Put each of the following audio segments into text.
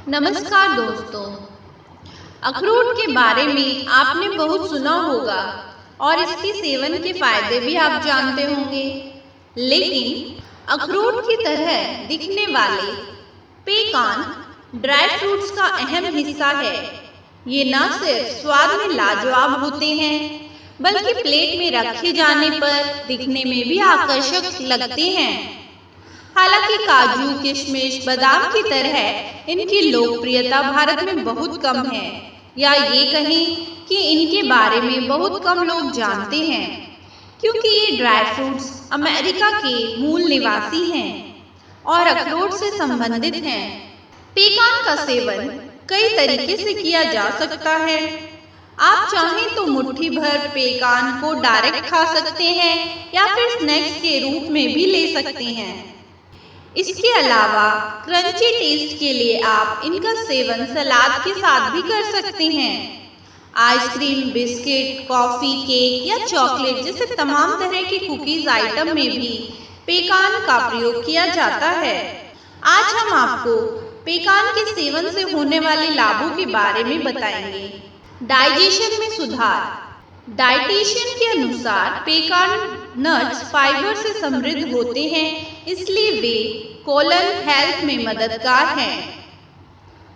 नमस्कार दोस्तों। अखरोट के बारे में आपने बहुत सुना होगा और इसके सेवन के फायदे भी आप जानते होंगे। लेकिन अखरोट की तरह दिखने वाले पेकान ड्राई फ्रूट्स का अहम हिस्सा है। ये न सिर्फ स्वाद में लाजवाब होते हैं, बल्कि प्लेट में रखे जाने पर दिखने में भी आकर्षक लगते हैं। हालांकि काजू, किशमिश, बादाम की तरह इनकी लोकप्रियता भारत में बहुत कम है, या ये कहें कि इनके बारे में बहुत कम लोग जानते हैं, क्योंकि ये ड्राई फ्रूट्स अमेरिका के मूल निवासी हैं और अखरोट से संबंधित हैं। पेकान का सेवन कई तरीके से किया जा सकता है। आप चाहें तो मुट्ठी भर पेकान को डायरेक्ट खा सकते हैं या फिर स्नैक्स के रूप में भी ले सकते हैं। इसके अलावा क्रंची टेस्ट के लिए आप इनका सेवन सलाद के साथ भी कर सकते हैं। आइसक्रीम, बिस्किट, कॉफी, केक या चॉकलेट जैसे तमाम तरह के कुकीज आइटम में भी पेकान का प्रयोग किया जाता है। आज हम आपको पेकान के सेवन से होने वाले लाभों के बारे में बताएंगे। डाइजेशन में सुधार। डाइटिशियन के अनुसार पेकान नट्स फाइबर से समृद्ध होते हैं, इसलिए वे कोलन हेल्थ में मददगार हैं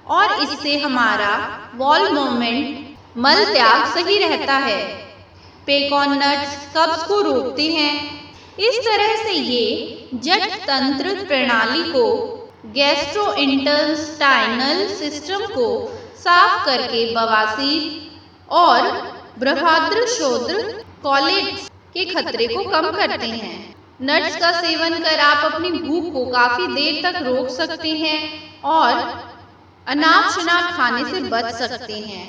और इससे हमारा बॉल मूवमेंट, मल त्याग सही रहता है। पेकान नट्स कब्ज को रोकते हैं। इस तरह से ये जठ तंत्र प्रणाली को, गैस्ट्रोइंटेस्टाइनल सिस्टम को साफ करके बवासीर और बृहदाश्वोदर कॉलेट्स के खतरे को कम करते हैं। नट्स का सेवन कर आप अपनी भूख को काफी देर तक रोक सकते हैं और अनाप शनाप खाने से बच सकते हैं।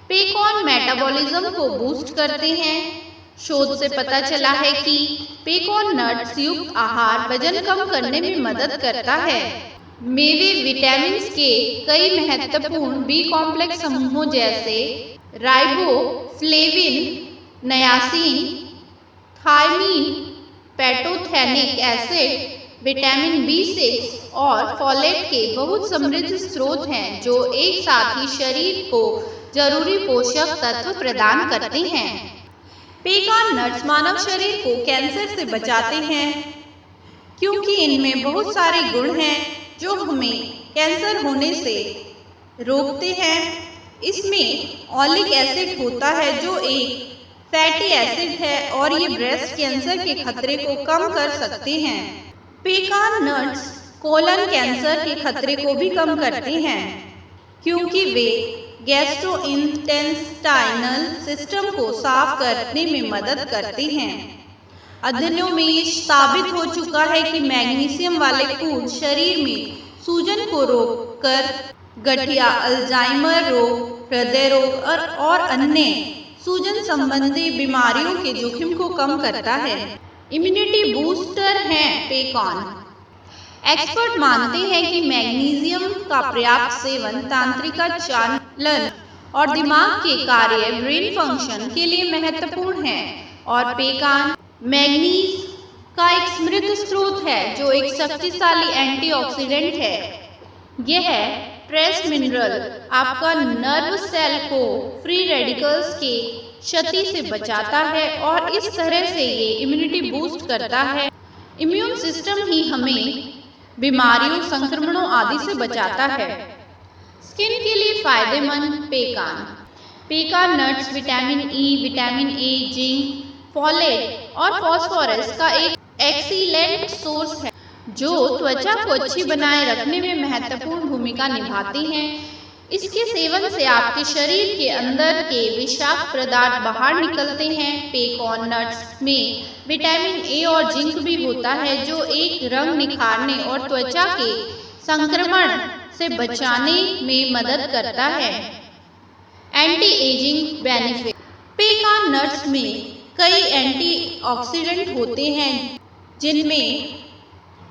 पेकान मेटाबॉलिज्म को बूस्ट करते हैं। शोध से पता चला है कि पेकान नट्स युक्त आहार वजन कम करने में मदद करता है। मेवे विटामिन के कई महत्वपूर्ण बी कॉम्प्लेक्स समूहों जैसे riboflavin, niacin, thiamine, pantothenic acid, vitamin B6 और फोलेट के बहुत समृद्ध स्रोत हैं, जो एक साथ ही शरीर को जरूरी पोषक तत्व प्रदान करते हैं। पेकान नट्स मानव शरीर को कैंसर से बचाते हैं, क्योंकि इनमें बहुत सारे गुण हैं जो हमें कैंसर होने से रोकते हैं। इसमें ऑलिक एसिड होता है, जो एक फैटी एसिड है और ये ब्रेस्ट कैंसर के खतरे को कम कर सकते हैं। पेकान नट्स कोलन कैंसर के खतरे को भी कम करते हैं, क्योंकि वे गैस्ट्रोइंटेस्टाइनल सिस्टम को साफ करने में मदद करते हैं। अध्ययनों में ये साबित हो चुका है कि मैग्नीशियम वाले फूड शरीर में सूजन को रोककर गठिया, अल्जाइमर रोग, हृदय रोग और अन्य सूजन संबंधी बीमारियों के जोखिम को कम करता है। इम्यूनिटी बूस्टर है पेकान। एक्सपर्ट मानते हैं कि मैग्नीशियम का पर्याप्त सेवन तंत्रिका चालन और दिमाग के कार्य, ब्रेन फंक्शन के लिए महत्वपूर्ण है और पेकान मैग्नीज का एक समृद्ध स्रोत है, जो एक शक्तिशाली एंटीऑक्सीडेंट है। यह ट्रेस मिनरल आपका नर्व सेल को फ्री रेडिकल्स के क्षति से बचाता है और इस तरह से ये इम्यूनिटी बूस्ट करता है। इम्यून सिस्टम ही हमें बीमारियों, संक्रमणों आदि से बचाता है। स्किन के लिए फायदेमंद pecan. Pecan nuts vitamin E, vitamin A, zinc, folate और फास्फोरस का एक एक्सीलेंट सोर्स है, जो त्वचा को अच्छी बनाए रखने में महत्वपूर्ण भूमिका निभाते हैं। इसके सेवन से आपके शरीर के अंदर के विषाक्त पदार्थ बाहर निकलते हैं। पेकान नट्स में विटामिन A और जिंक भी होता है, जो एक रंग निखारने और त्वचा के संक्रमण से बचाने में मदद करता है। Anti ageing benefit. Pecan nuts में कई एंटीऑक्सीडेंट होते हैं, जिनमें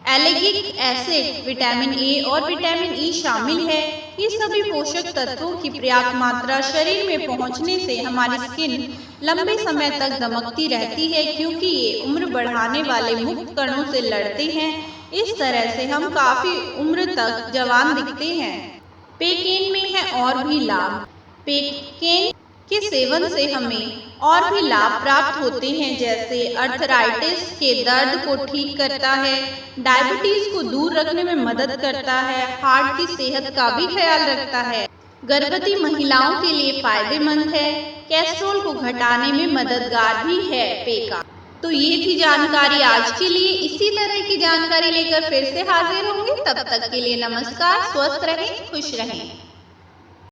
एलिगिक एसिड, विटामिन A और विटामिन E शामिल है। ये सभी पोषक तत्वों की पर्याप्त मात्रा शरीर में पहुंचने से हमारी स्किन लंबे समय तक दमकती रहती है, क्योंकि ये उम्र बढ़ाने वाले मुक्त कणों से लड़ते हैं। इस तरह से हम काफी उम्र तक जवान दिखते हैं। पेकेन में है और भी लाभ। पेकेन के सेवन से हमें और भी लाभ प्राप्त होते हैं, जैसे अर्थराइटिस के दर्द को ठीक करता है, डायबिटीज को दूर रखने में मदद करता है, हार्ट की सेहत का भी ख्याल रखता है, गर्भवती महिलाओं के लिए फायदेमंद है, कोलेस्ट्रॉल को घटाने में मददगार भी है पेका। तो ये थी जानकारी आज के लिए। इसी तरह की जानकारी लेकर फिर से हाजिर होंगे। तब तक के लिए नमस्कार। स्वस्थ रहें, खुश रहें।